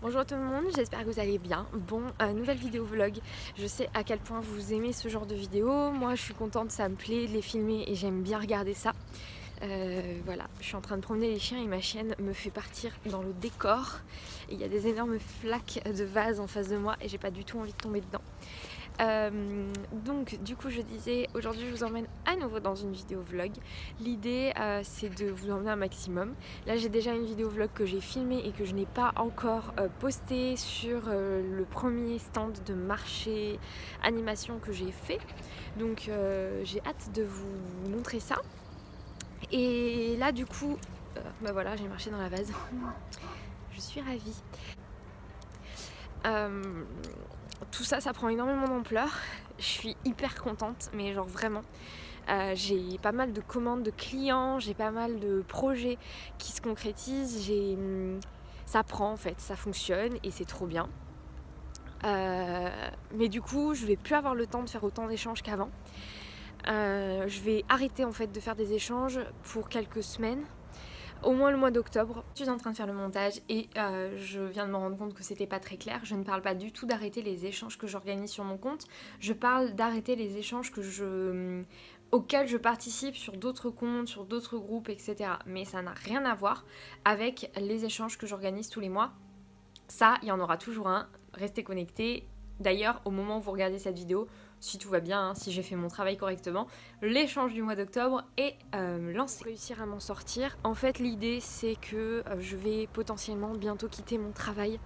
Bonjour tout le monde, j'espère que vous allez bien. Bon, nouvelle vidéo vlog. Je sais à quel point vous aimez ce genre de vidéos. Moi je suis contente, ça me plaît de les filmer et j'aime bien regarder ça. Voilà, je suis en train de promener les chiens et ma chienne me fait partir dans le décor. Et il y a des énormes flaques de vase en face de moi et j'ai pas du tout envie de tomber dedans. Donc du coup je disais, aujourd'hui je vous emmène à nouveau dans une vidéo vlog. L'idée c'est de vous emmener un maximum. Là j'ai déjà une vidéo vlog que j'ai filmée et que je n'ai pas encore postée sur le premier stand de marché animation que j'ai fait. Donc j'ai hâte de vous montrer ça. Et là du coup, bah voilà, j'ai marché dans la vase. Je suis ravie. Tout ça, ça prend énormément d'ampleur. Je suis hyper contente, mais genre vraiment. J'ai pas mal de commandes de clients, j'ai pas mal de projets qui se concrétisent. Ça prend en fait, ça fonctionne et c'est trop bien. Mais du coup, je vais plus avoir le temps de faire autant d'échanges qu'avant. Je vais arrêter en fait de faire des échanges pour quelques semaines. Au moins le mois d'octobre. Je suis en train de faire le montage et je viens de me rendre compte que c'était pas très clair. Je ne parle pas du tout d'arrêter les échanges que j'organise sur mon compte. Je parle d'arrêter les échanges auxquels je participe sur d'autres comptes, sur d'autres groupes, etc. Mais ça n'a rien à voir avec les échanges que j'organise tous les mois. Ça, il y en aura toujours un. Restez connectés. D'ailleurs, au moment où vous regardez cette vidéo, si tout va bien, hein, si j'ai fait mon travail correctement, l'échange du mois d'octobre est lancé. Pour réussir à m'en sortir, en fait l'idée c'est que je vais potentiellement bientôt quitter mon travail.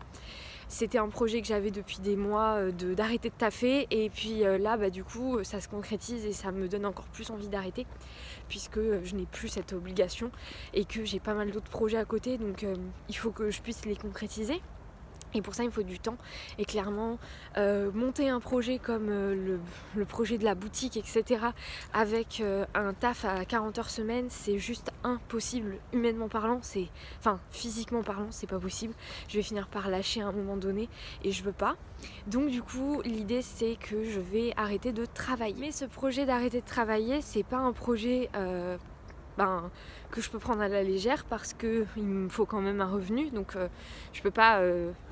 C'était un projet que j'avais depuis des mois d'arrêter de taffer et puis là bah, du coup ça se concrétise et ça me donne encore plus envie d'arrêter puisque je n'ai plus cette obligation et que j'ai pas mal d'autres projets à côté donc il faut que je puisse les concrétiser. Et pour ça il me faut du temps et clairement monter un projet comme le projet de la boutique etc. avec un taf à 40 heures semaine c'est juste impossible humainement parlant, enfin physiquement parlant c'est pas possible. Je vais finir par lâcher à un moment donné et je veux pas. Donc du coup l'idée c'est que je vais arrêter de travailler. Mais ce projet d'arrêter de travailler c'est pas un projet que je peux prendre à la légère parce qu'il me faut quand même un revenu donc je peux pas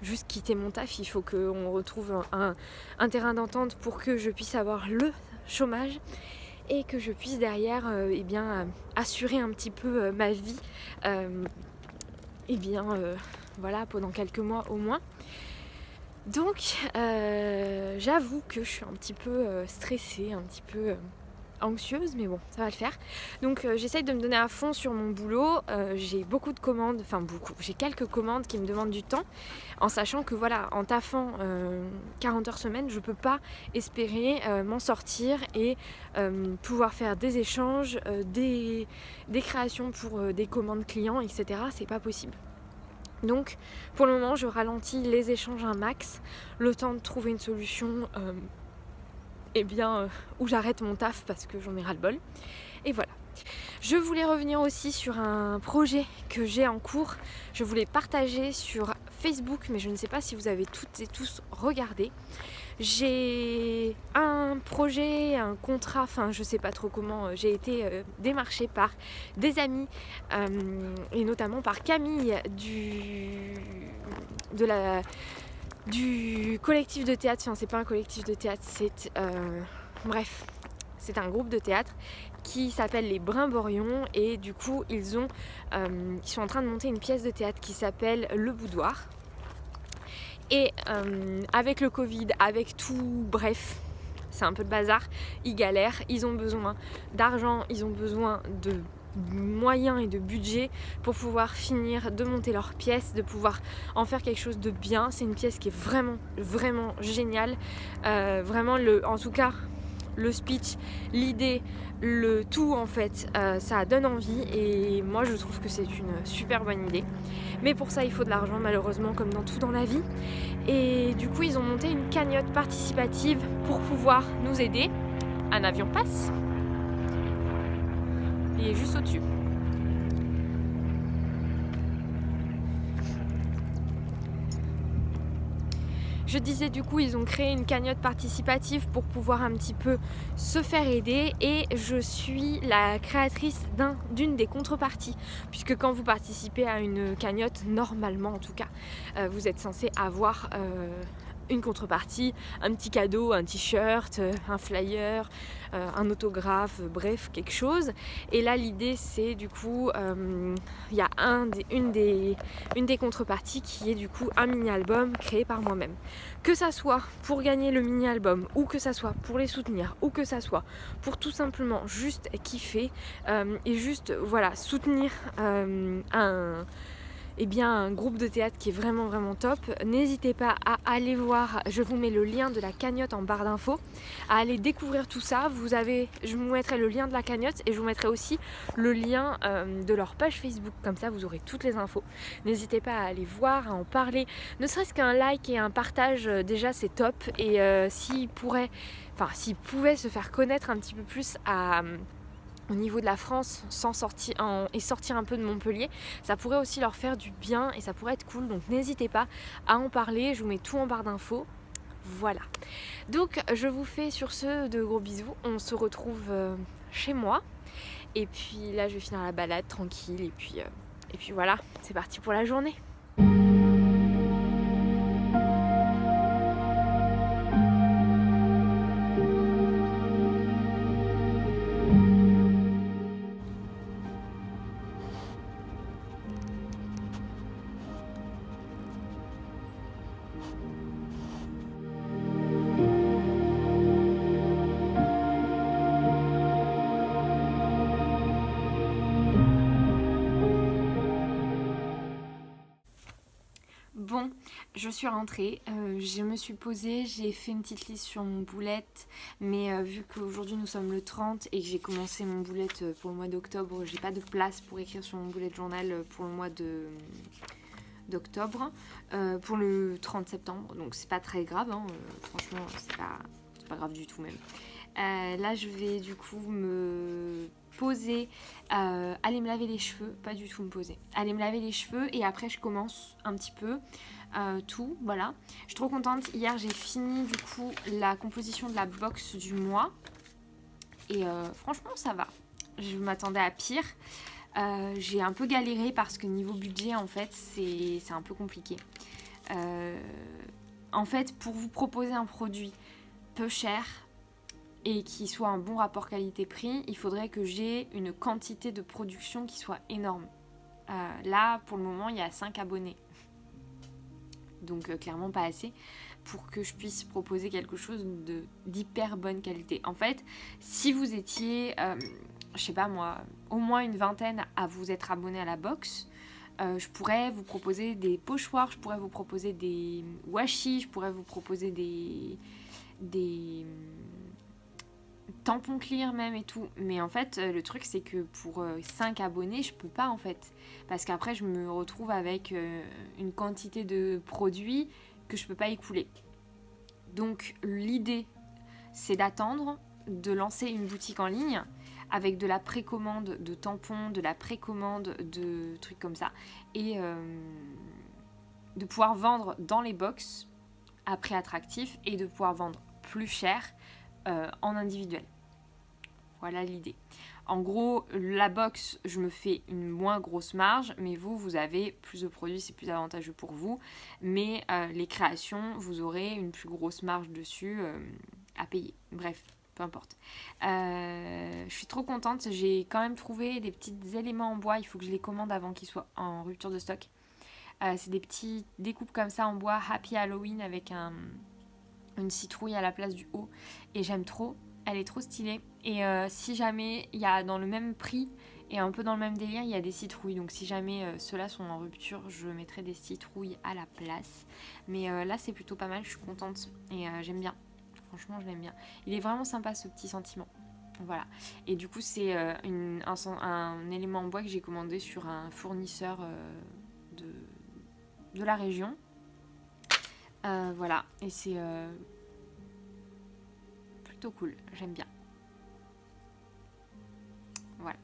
juste quitter mon taf, il faut qu'on retrouve un terrain d'entente pour que je puisse avoir le chômage et que je puisse derrière assurer un petit peu ma vie voilà pendant quelques mois au moins. Donc j'avoue que je suis un petit peu stressée, un petit peu anxieuse mais bon ça va le faire. Donc j'essaye de me donner à fond sur mon boulot. J'ai beaucoup de commandes, j'ai quelques commandes qui me demandent du temps en sachant que voilà en taffant 40 heures semaine je peux pas espérer m'en sortir et pouvoir faire des échanges, des créations pour des commandes clients etc. C'est pas possible. Donc pour le moment je ralentis les échanges un max, le temps de trouver une solution où j'arrête mon taf parce que j'en ai ras-le-bol. Et voilà. Je voulais revenir aussi sur un projet que j'ai en cours. Je voulais partager sur Facebook, mais je ne sais pas si vous avez toutes et tous regardé. J'ai un projet, un contrat, je sais pas trop comment, j'ai été démarchée par des amis et notamment par Camille du collectif de théâtre, c'est pas un collectif de théâtre, c'est un groupe de théâtre qui s'appelle les Brimborions et du coup ils sont en train de monter une pièce de théâtre qui s'appelle Le Boudoir. Et avec le Covid, avec tout, bref, c'est un peu le bazar, ils galèrent, ils ont besoin d'argent, ils ont besoin de moyens et de budget pour pouvoir finir de monter leur pièce, de pouvoir en faire quelque chose de bien. C'est une pièce qui est vraiment, vraiment géniale. En tout cas, le speech, l'idée, le tout en fait, ça donne envie et moi je trouve que c'est une super bonne idée. Mais pour ça il faut de l'argent malheureusement comme dans tout dans la vie. Et du coup ils ont monté une cagnotte participative pour pouvoir nous aider. Un avion passe. Il est juste au-dessus. Je disais du coup ils ont créé une cagnotte participative pour pouvoir un petit peu se faire aider et je suis la créatrice d'une des contreparties puisque quand vous participez à une cagnotte, normalement en tout cas, vous êtes censé avoir une contrepartie, un petit cadeau, un t-shirt, un flyer, un autographe, bref quelque chose. Et là l'idée c'est du coup il y a une des contreparties qui est du coup un mini-album créé par moi-même. Que ça soit pour gagner le mini-album ou que ça soit pour les soutenir ou que ça soit pour tout simplement juste kiffer et juste voilà soutenir un groupe de théâtre qui est vraiment top. N'hésitez pas à aller voir, je vous mets le lien de la cagnotte en barre d'infos, à aller découvrir tout ça. Je vous mettrai le lien de la cagnotte et je vous mettrai aussi le lien de leur page Facebook, comme ça vous aurez toutes les infos. N'hésitez pas à aller voir, à en parler, ne serait-ce qu'un like et un partage, déjà c'est top. Et s'ils pouvaient se faire connaître un petit peu plus au niveau de la France et sortir un peu de Montpellier, ça pourrait aussi leur faire du bien et ça pourrait être cool, donc n'hésitez pas à en parler, je vous mets tout en barre d'infos. Voilà, donc je vous fais sur ce de gros bisous, on se retrouve chez moi et puis là je vais finir la balade tranquille et puis voilà, c'est parti pour la journée. Bon, je suis rentrée, je me suis posée, j'ai fait une petite liste sur mon boulette, mais vu qu'aujourd'hui nous sommes le 30 et que j'ai commencé mon boulette pour le mois d'octobre, j'ai pas de place pour écrire sur mon bullet journal pour le mois d'octobre, pour le 30 septembre, donc c'est pas très grave, hein, franchement c'est pas grave du tout même. Là je vais du coup me poser, aller me laver les cheveux, pas du tout me poser, aller me laver les cheveux et après je commence un petit peu tout, voilà. Je suis trop contente, hier j'ai fini du coup la composition de la box du mois et franchement ça va, je m'attendais à pire. J'ai un peu galéré parce que niveau budget en fait c'est un peu compliqué. En fait pour vous proposer un produit peu cher et qui soit un bon rapport qualité-prix, il faudrait que j'ai une quantité de production qui soit énorme. Là, pour le moment, il y a 5 abonnés. Donc clairement pas assez pour que je puisse proposer quelque chose d'hyper bonne qualité. En fait, si vous étiez, je sais pas moi, au moins une vingtaine à vous être abonné à la box, je pourrais vous proposer des pochoirs, je pourrais vous proposer des washi, je pourrais vous proposer des tampons clear même et tout, mais en fait le truc c'est que pour 5 abonnés je peux pas en fait, parce qu'après je me retrouve avec une quantité de produits que je peux pas écouler. Donc l'idée c'est d'attendre, de lancer une boutique en ligne avec de la précommande de tampons, de la précommande de trucs comme ça, et de pouvoir vendre dans les box à prix attractif et de pouvoir vendre plus cher en individuel. Voilà l'idée. En gros, la box, je me fais une moins grosse marge, mais vous avez plus de produits, c'est plus avantageux pour vous. Mais les créations, vous aurez une plus grosse marge dessus à payer. Bref, peu importe. Je suis trop contente. J'ai quand même trouvé des petits éléments en bois. Il faut que je les commande avant qu'ils soient en rupture de stock. C'est des petits découpes comme ça en bois Happy Halloween avec une citrouille à la place du haut. Et j'aime trop. Elle est trop stylée. Et si jamais il y a dans le même prix et un peu dans le même délire, il y a des citrouilles. Donc si jamais ceux-là sont en rupture, je mettrai des citrouilles à la place. Mais là, c'est plutôt pas mal. Je suis contente et j'aime bien. Franchement, je l'aime bien. Il est vraiment sympa ce petit sentiment. Voilà. Et du coup, c'est un élément en bois que j'ai commandé sur un fournisseur de la région. Voilà. Et c'est plutôt cool. J'aime bien. Voilà.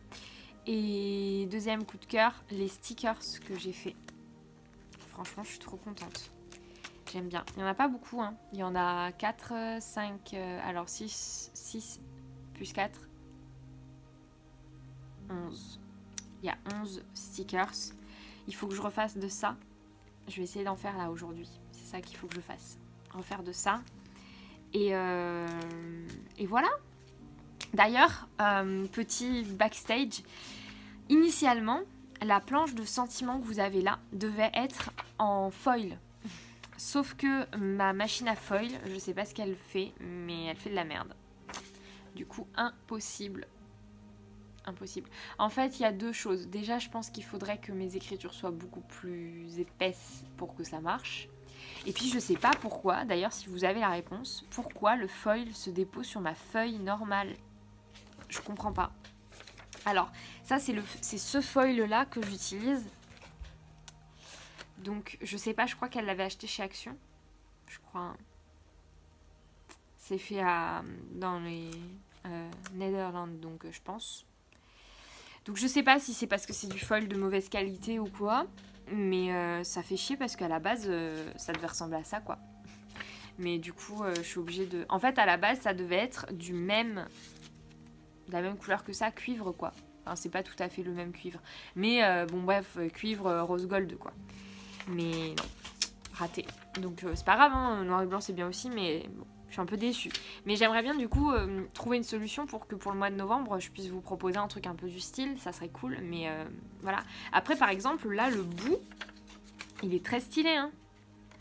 Et deuxième coup de cœur, les stickers que j'ai fait. Franchement, je suis trop contente. J'aime bien. Il n'y en a pas beaucoup, hein. Il y en a 4, 5, alors 6 plus 4, 11. Il y a 11 stickers. Il faut que je refasse de ça. Je vais essayer d'en faire là aujourd'hui. C'est ça qu'il faut que je fasse. Refaire de ça. Et voilà. D'ailleurs, petit backstage. Initialement, la planche de sentiments que vous avez là devait être en foil. Sauf que ma machine à foil, je sais pas ce qu'elle fait, mais elle fait de la merde. Du coup, impossible. Impossible. En fait, il y a deux choses. Déjà, je pense qu'il faudrait que mes écritures soient beaucoup plus épaisses pour que ça marche. Et puis, je sais pas pourquoi, d'ailleurs, si vous avez la réponse, pourquoi le foil se dépose sur ma feuille normale. Je comprends pas. Alors, ça, c'est ce foil-là que j'utilise. Donc, je sais pas, je crois qu'elle l'avait acheté chez Action. Je crois. C'est fait dans les Netherlands, donc je pense. Donc, je sais pas si c'est parce que c'est du foil de mauvaise qualité ou quoi. Mais ça fait chier parce qu'à la base, ça devait ressembler à ça, quoi. Mais du coup, je suis obligée de... En fait, à la base, ça devait être de la même couleur que ça, cuivre, quoi. Enfin, c'est pas tout à fait le même cuivre. Mais bon, bref, cuivre rose gold, quoi. Mais non, raté. Donc c'est pas grave, hein, noir et blanc c'est bien aussi, mais bon, je suis un peu déçue. Mais j'aimerais bien du coup trouver une solution pour que pour le mois de novembre, je puisse vous proposer un truc un peu du style, ça serait cool, mais voilà. Après par exemple, là le bout, il est très stylé, hein.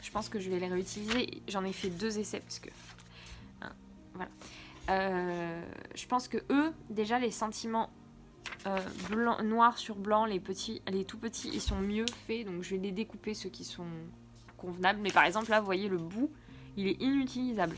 Je pense que je vais les réutiliser, j'en ai fait 2 essais parce que... Hein, voilà. Je pense que eux, déjà les sentiments... blanc, noir sur blanc, les tout petits, ils sont mieux faits, donc je vais les découper ceux qui sont convenables. Mais par exemple là, vous voyez le bout, il est inutilisable.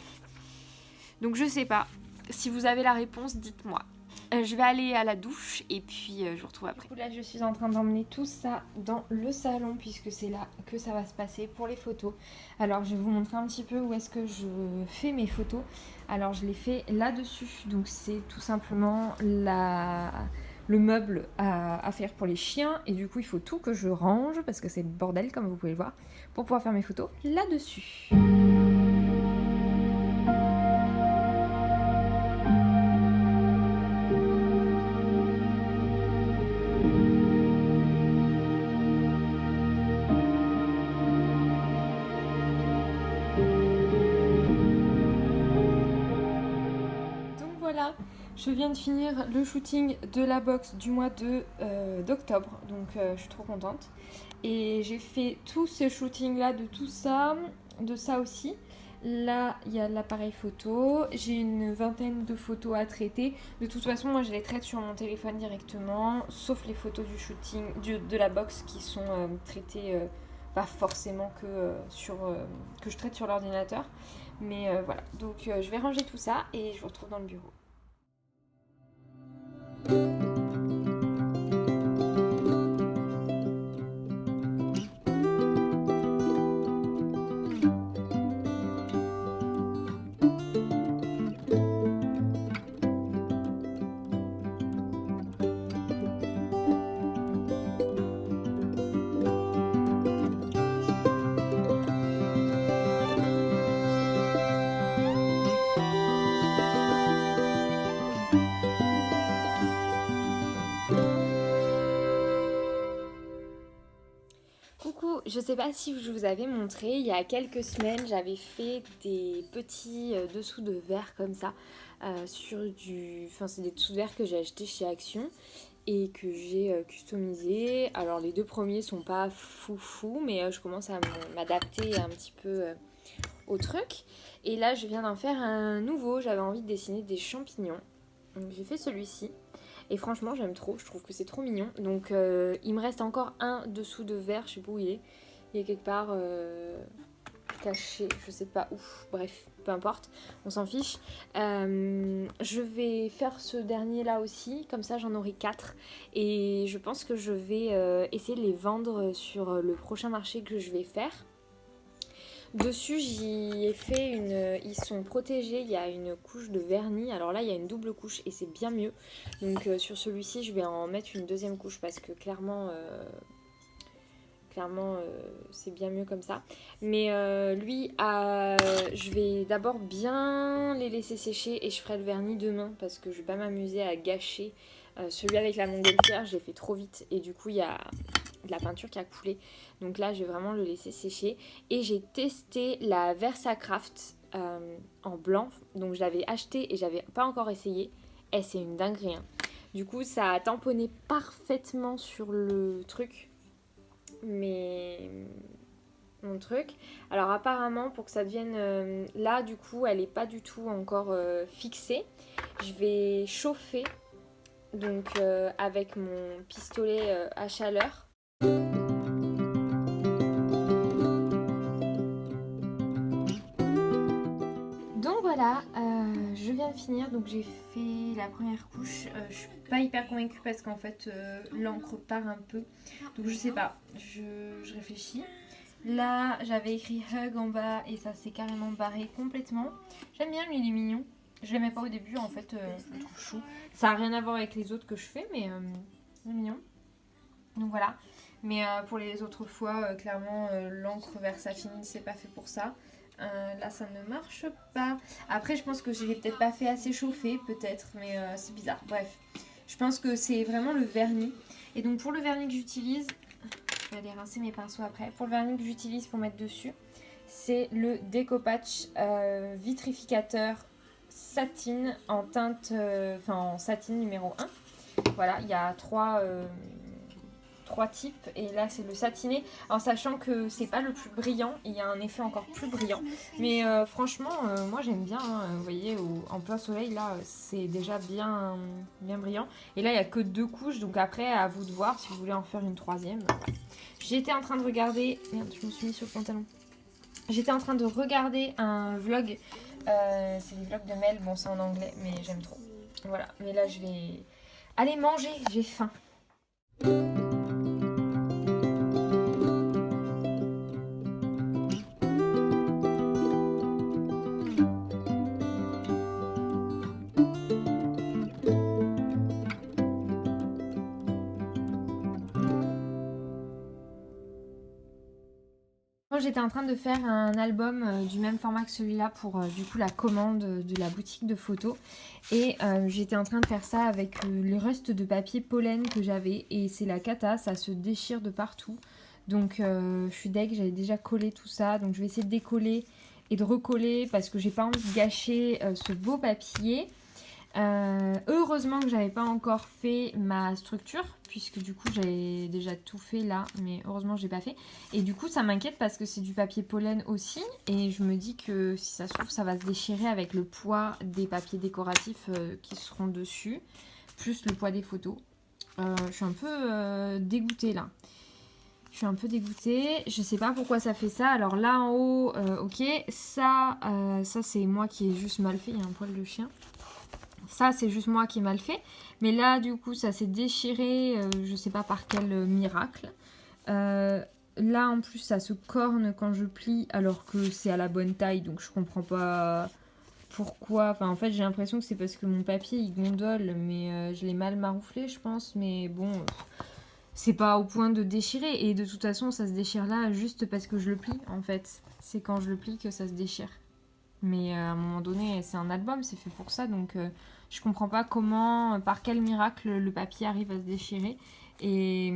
Donc je sais pas. Si vous avez la réponse, dites-moi. Je vais aller à la douche et puis je vous retrouve après. Là, je suis en train d'emmener tout ça dans le salon puisque c'est là que ça va se passer pour les photos. Alors, je vais vous montrer un petit peu où est-ce que je fais mes photos. Alors, je les fais là-dessus. Donc, c'est tout simplement le meuble à faire pour les chiens. Et du coup, il faut tout que je range parce que c'est le bordel, comme vous pouvez le voir, pour pouvoir faire mes photos là-dessus. Je viens de finir le shooting de la box du mois d'octobre, donc je suis trop contente. Et j'ai fait tout ce shooting là de tout ça, de ça aussi. Là, il y a l'appareil photo, j'ai une vingtaine de photos à traiter. De toute façon, moi je les traite sur mon téléphone directement, sauf les photos du shooting, de la box qui sont traitées, pas forcément que je traite sur l'ordinateur. Mais voilà, donc je vais ranger tout ça et je vous retrouve dans le bureau. Je sais pas si je vous avais montré, il y a quelques semaines, j'avais fait des petits dessous de verre comme ça, c'est des dessous de verre que j'ai acheté chez Action et que j'ai customisé. Alors les 2 premiers sont pas fou, mais je commence à m'adapter un petit peu au truc. Et là, je viens d'en faire un nouveau, j'avais envie de dessiner des champignons. Donc j'ai fait celui-ci. Et franchement, j'aime trop, je trouve que c'est trop mignon. Donc il me reste encore un dessous de verre, je sais pas où il est. Il est quelque part caché, je sais pas où. Bref, peu importe, on s'en fiche. Je vais faire ce dernier là aussi, comme ça j'en aurai 4. Et je pense que je vais essayer de les vendre sur le prochain marché que je vais faire. Dessus, j'y ai fait ils sont protégés, il y a une couche de vernis. Alors là, il y a une double couche et c'est bien mieux. Donc sur celui-ci, je vais en mettre une deuxième couche parce que clairement, Clairement, c'est bien mieux comme ça. Mais lui, je vais d'abord bien les laisser sécher et je ferai le vernis demain parce que je vais pas m'amuser à gâcher. Celui avec la montgolfière, je l'ai fait trop vite et du coup, il y a de la peinture qui a coulé. Donc là, je vais vraiment le laisser sécher. Et j'ai testé la Versacraft en blanc. Donc je l'avais acheté et j'avais pas encore essayé. Et c'est une dinguerie, hein. Du coup, ça a tamponné parfaitement sur le truc. Mais mon truc. Alors apparemment, pour que ça devienne... là, du coup, elle n'est pas du tout encore fixée. Je vais chauffer donc avec mon pistolet à chaleur. Donc voilà, je viens de finir, donc j'ai fait la première couche. Je suis pas hyper convaincue parce qu'en fait l'encre part un peu. Donc je sais pas, je réfléchis. Là j'avais écrit hug en bas et ça s'est carrément barré complètement. J'aime bien lui, il est mignon. Je l'aimais pas au début en fait, je le trouve chou. Ça a rien à voir avec les autres que je fais mais c'est mignon. Donc voilà. Mais pour les autres fois, clairement l'encre Versafine c'est pas fait pour ça. Là ça ne marche pas. Après je pense que je l'ai peut-être pas fait assez chauffer peut-être, mais c'est bizarre. Bref, je pense que c'est vraiment le vernis. Et donc pour le vernis que j'utilise, je vais aller rincer mes pinceaux après. Pour le vernis que j'utilise pour mettre dessus, c'est le Decopatch vitrificateur satine en teinte, en satine numéro 1. Voilà, il y a trois types et là c'est le satiné, en sachant que c'est pas le plus brillant, il y a un effet encore plus brillant, mais franchement moi j'aime bien, hein. Vous voyez en plein soleil là c'est déjà bien brillant, et là il y a que 2 couches, donc après à vous de voir si vous voulez en faire une troisième. J'étais en train de regarder, merde je me suis mis sur le pantalon, j'étais en train de regarder un vlog, c'est les vlogs de Mel, bon c'est en anglais mais j'aime trop, voilà. Mais là je vais aller manger, j'ai faim. J'étais en train de faire un album du même format que celui-là pour du coup la commande de la boutique de photos, et j'étais en train de faire ça avec les restes de papier pollen que j'avais, et c'est la cata, ça se déchire de partout, donc je suis deg, j'avais déjà collé tout ça, donc je vais essayer de décoller et de recoller parce que j'ai pas envie de gâcher ce beau papier. Heureusement que j'avais pas encore fait ma structure, puisque du coup j'avais déjà tout fait là, mais heureusement j'ai pas fait, et du coup ça m'inquiète parce que c'est du papier pollen aussi, et je me dis que si ça se trouve ça va se déchirer avec le poids des papiers décoratifs qui seront dessus, plus le poids des photos. Je suis un peu dégoûtée là. Je suis un peu dégoûtée, je sais pas pourquoi ça fait ça. Alors là en haut, ok, ça c'est moi qui ai juste mal fait, il y a un poil de chien. Ça c'est juste moi qui ai mal fait, mais là du coup ça s'est déchiré, je sais pas par quel miracle. Là en plus ça se corne quand je plie alors que c'est à la bonne taille, donc je comprends pas pourquoi. Enfin en fait j'ai l'impression que c'est parce que mon papier il gondole, mais je l'ai mal marouflé je pense, mais bon c'est pas au point de déchirer, et de toute façon ça se déchire là juste parce que je le plie en fait. C'est quand je le plie que ça se déchire. Mais à un moment donné, c'est un album, c'est fait pour ça, donc je comprends pas comment, par quel miracle, le papier arrive à se déchirer. Et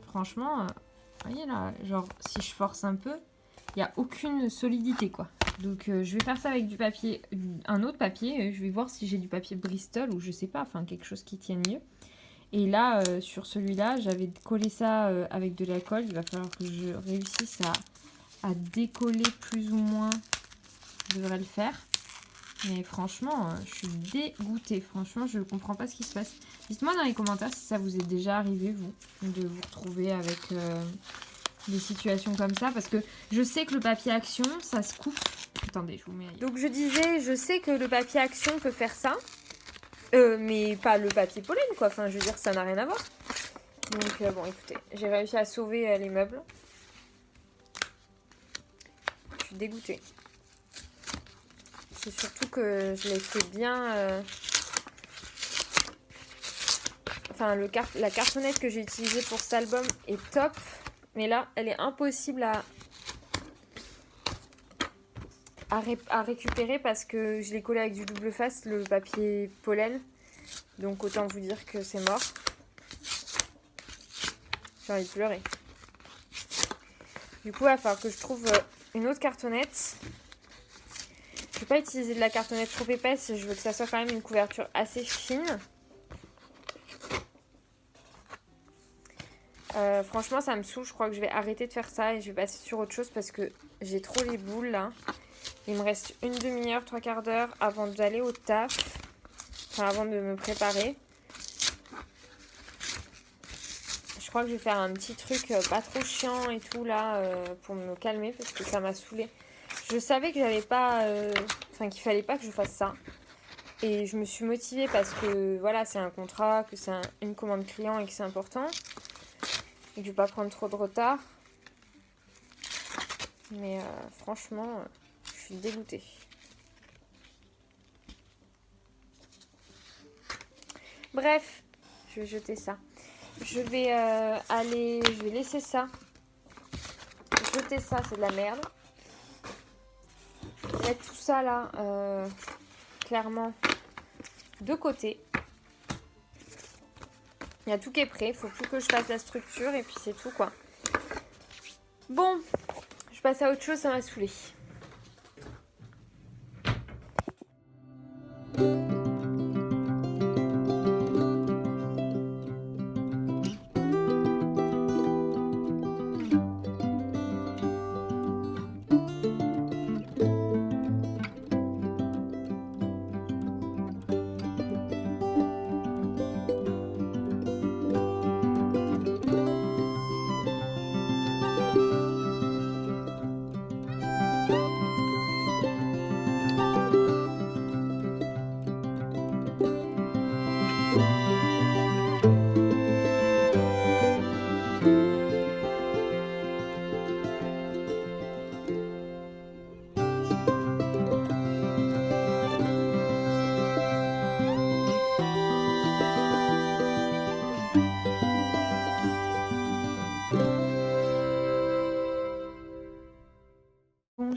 franchement, vous voyez là, genre si je force un peu, il n'y a aucune solidité quoi. Donc je vais faire ça avec du papier, un autre papier, je vais voir si j'ai du papier Bristol ou je sais pas, enfin quelque chose qui tienne mieux. Et là, sur celui-là, j'avais collé ça avec de la colle, il va falloir que je réussisse à décoller plus ou moins. Je devrais le faire, mais franchement je suis dégoûtée, franchement je ne comprends pas ce qui se passe. Dites-moi dans les commentaires si ça vous est déjà arrivé vous de vous retrouver avec des situations comme ça, parce que je sais que le papier Action ça se coupe. Attendez, je vous mets ailleurs. Donc je disais, je sais que le papier Action peut faire ça, mais pas le papier pollen quoi, enfin je veux dire ça n'a rien à voir. Donc bon écoutez, j'ai réussi à sauver les meubles. Je suis dégoûtée. C'est surtout que je l'ai fait bien. Enfin, la cartonnette que j'ai utilisée pour cet album est top. Mais là, elle est impossible à récupérer parce que je l'ai collé avec du double face, le papier pollen. Donc autant vous dire que c'est mort. J'ai envie de pleurer. Du coup, il va falloir que je trouve une autre cartonnette. Je ne vais pas utiliser de la cartonnette trop épaisse. Je veux que ça soit quand même une couverture assez fine. Franchement, ça me saoule. Je crois que je vais arrêter de faire ça et je vais passer sur autre chose parce que j'ai trop les boules là. Il me reste une demi-heure, 3/4 d'heure avant d'aller au taf. Enfin, avant de me préparer. Je crois que je vais faire un petit truc pas trop chiant et tout là pour me calmer parce que ça m'a saoulée. Je savais que j'avais pas... qu'il fallait pas que je fasse ça. Et je me suis motivée parce que voilà, c'est un contrat, que c'est une commande client et que c'est important. Et que je vais pas prendre trop de retard. Mais franchement, je suis dégoûtée. Bref, je vais jeter ça. Je vais je vais laisser ça. Jeter ça, c'est de la merde. Mettre tout ça là, clairement, de côté. Il y a tout qui est prêt. Il faut plus que je fasse la structure et puis c'est tout quoi. Bon, je passe à autre chose, ça m'a saoulée.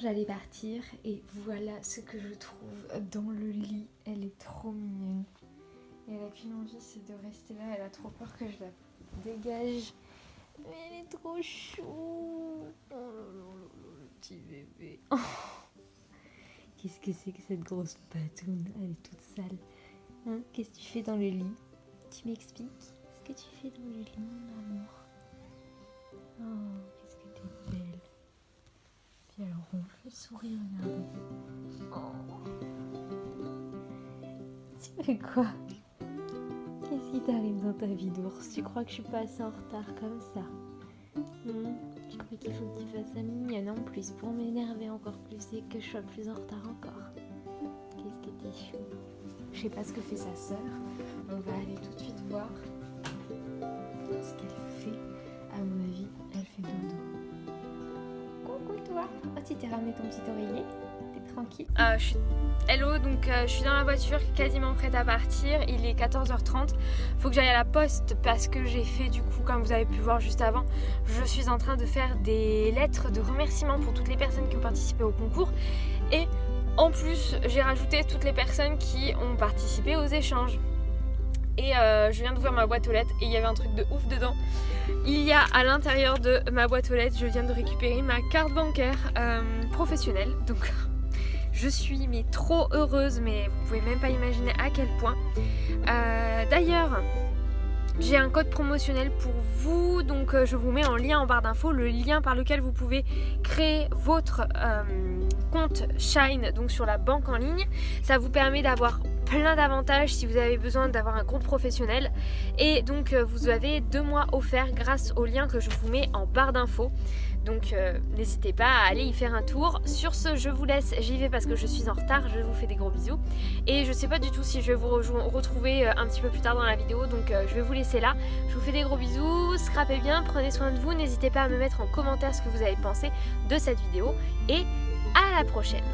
J'allais partir et voilà ce que je trouve dans le lit. Elle est trop mignonne. Et elle a qu'une envie, c'est de rester là. Elle a trop peur que je la dégage. Mais elle est trop chou. Oh là là, le petit bébé. Oh. Qu'est-ce que c'est que cette grosse patoune? Elle est toute sale. Hein? Qu'est-ce que tu fais dans le lit? Tu m'expliques? Qu'est-ce que tu fais dans le lit, mon amour? Oh, qu'est-ce que t'es belle. Puis elle ronfle, le sourire, regardez. Oh. Tu fais quoi? Qu'est-ce qui t'arrive dans ta vie d'ours? Tu crois que je suis passée en retard comme ça? Je crois qu'il faut que tu fasses la mignonne en plus pour m'énerver encore plus et que je sois plus en retard encore. Qu'est-ce que t'es chou? Je sais pas ce que fait sa sœur. On va aller tout de suite voir ce qu'elle fait. À mon avis, elle fait dodo. Coucou toi. Oh, tu t'es ramené ton petit oreiller? T'es tranquille? Hello, donc je suis dans la voiture, quasiment prête à partir. Il est 14h30. Faut que j'aille à la poste parce que j'ai fait du coup, comme vous avez pu voir juste avant, je suis en train de faire des lettres de remerciement pour toutes les personnes qui ont participé au concours. Et en plus, j'ai rajouté toutes les personnes qui ont participé aux échanges. Et je viens d'ouvrir ma boîte aux lettres et il y avait un truc de ouf dedans. Il y a à l'intérieur de ma boîte aux lettres, je viens de récupérer ma carte bancaire professionnelle. Donc je suis mais trop heureuse, mais vous pouvez même pas imaginer à quel point. D'ailleurs, j'ai un code promotionnel pour vous, donc je vous mets en lien en barre d'infos le lien par lequel vous pouvez créer votre compte Shine, donc sur la banque en ligne. Ça vous permet d'avoir plein d'avantages si vous avez besoin d'avoir un compte professionnel. Et donc vous avez 2 mois offerts grâce au lien que je vous mets en barre d'infos. Donc n'hésitez pas à aller y faire un tour. Sur ce, je vous laisse, j'y vais parce que je suis en retard. Je vous fais des gros bisous. Et je sais pas du tout si je vais vous retrouver un petit peu plus tard dans la vidéo. Donc je vais vous laisser là. Je vous fais des gros bisous. Scrapez bien, prenez soin de vous. N'hésitez pas à me mettre en commentaire ce que vous avez pensé de cette vidéo. Et à la prochaine.